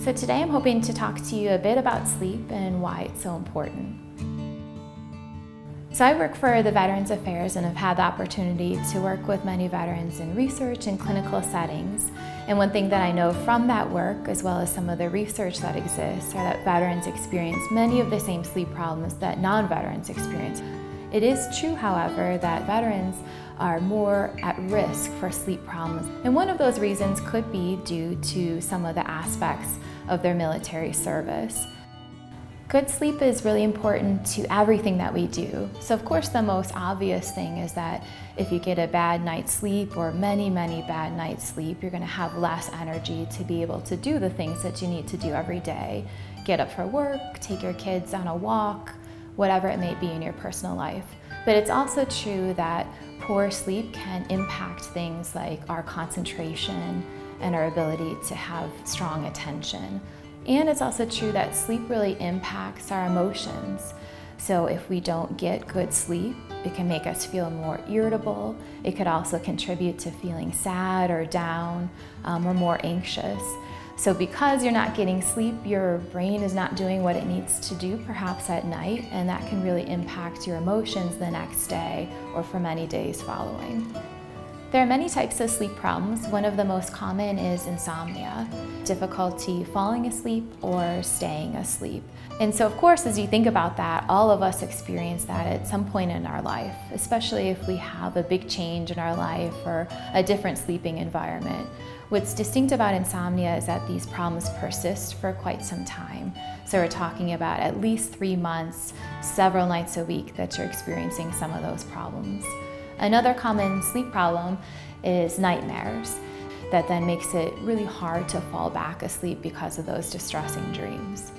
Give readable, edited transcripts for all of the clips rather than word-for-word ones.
So today I'm hoping to talk to you a bit about sleep and why it's so important. So I work for the Veterans Affairs and have had the opportunity to work with many veterans in research and clinical settings. And one thing that I know from that work, as well as some of the research that exists, are that veterans experience many of the same sleep problems that non-veterans experience. It is true, however, that veterans are more at risk for sleep problems. And one of those reasons could be due to some of the aspects of their military service. Good sleep is really important to everything that we do. So of course the most obvious thing is that if you get a bad night's sleep or many bad nights sleep, you're going to have less energy to be able to do the things that you need to do every day. Get up for work, take your kids on a walk, whatever it may be in your personal life. But it's also true that poor sleep can impact things like our concentration and our ability to have strong attention. And it's also true that sleep really impacts our emotions. So if we don't get good sleep, it can make us feel more irritable. It could also contribute to feeling sad or down or more anxious. So because you're not getting sleep, your brain is not doing what it needs to do perhaps at night, and that can really impact your emotions the next day or for many days following. There are many types of sleep problems. One of the most common is insomnia, difficulty falling asleep or staying asleep. And so of course, as you think about that, all of us experience that at some point in our life, especially if we have a big change in our life or a different sleeping environment. What's distinct about insomnia is that these problems persist for quite some time. So we're talking about at least 3 months, several nights a week that you're experiencing some of those problems. Another common sleep problem is nightmares that then makes it really hard to fall back asleep because of those distressing dreams.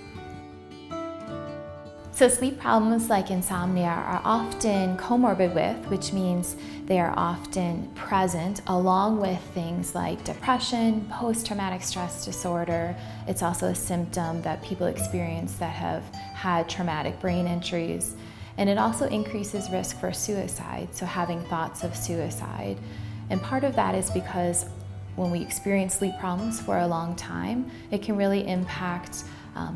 So sleep problems like insomnia are often comorbid with, which means they are often present along with things like depression, post-traumatic stress disorder. It's also a symptom that people experience that have had traumatic brain injuries. And it also increases risk for suicide, so having thoughts of suicide. And part of that is because when we experience sleep problems for a long time, it can really impact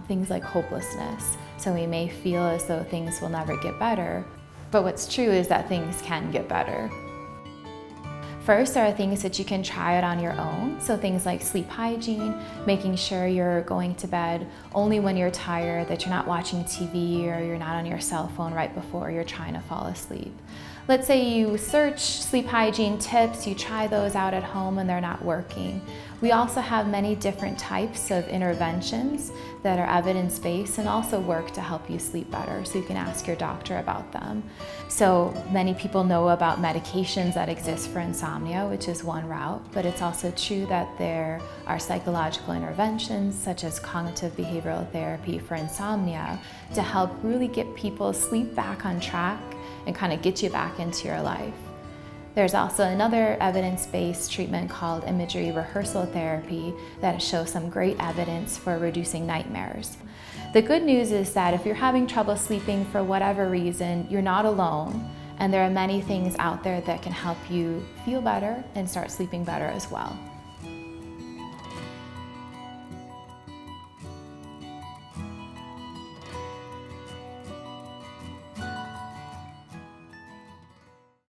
things like hopelessness. So we may feel as though things will never get better, but what's true is that things can get better. First, there are things that you can try out on your own. So things like sleep hygiene, making sure you're going to bed only when you're tired, that you're not watching TV or you're not on your cell phone right before you're trying to fall asleep. Let's say you search sleep hygiene tips, you try those out at home and they're not working. We also have many different types of interventions that are evidence-based and also work to help you sleep better, so you can ask your doctor about them. So many people know about medications that exist for insomnia, which is one route, but it's also true that there are psychological interventions such as cognitive behavioral therapy for insomnia to help really get people's sleep back on track and kind of get you back into your life. There's also another evidence-based treatment called imagery rehearsal therapy that shows some great evidence for reducing nightmares. The good news is that if you're having trouble sleeping for whatever reason, you're not alone, and there are many things out there that can help you feel better and start sleeping better as well.